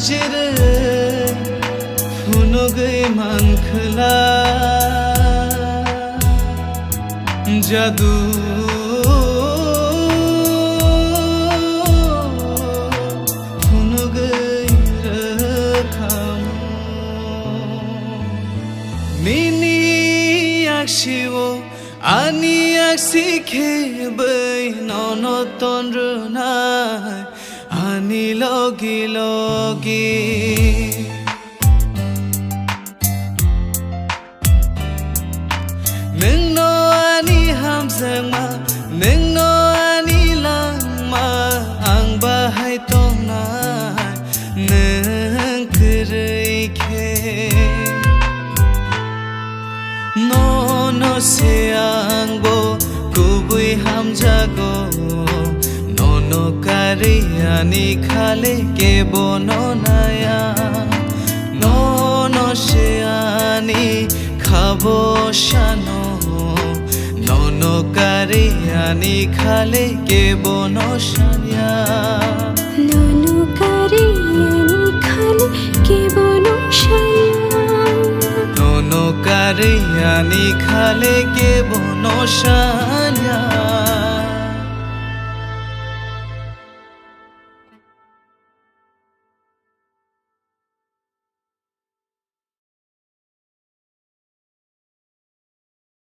जेरै फुनुगै मानखोला जादू फुनुगै रखाम मिनी आक्षिवो आनी आक्षिखे बै ननो तनरुनाय आनी लगी लगी नोंनो आनी हामजोंमा नोंनो आनी लांमा आं बाहाय तंनाय नों गोरैखे न'नो से आंबो गुबै हामजागो न'नो कारियानि खाले केबो ननाया न'नो से आनी खाबो शानो न'नो कारियानि खाले केबो नशाया न'नो कारियानि खाले केबो नशाया न'नो कारियानि खाले केबो नशाया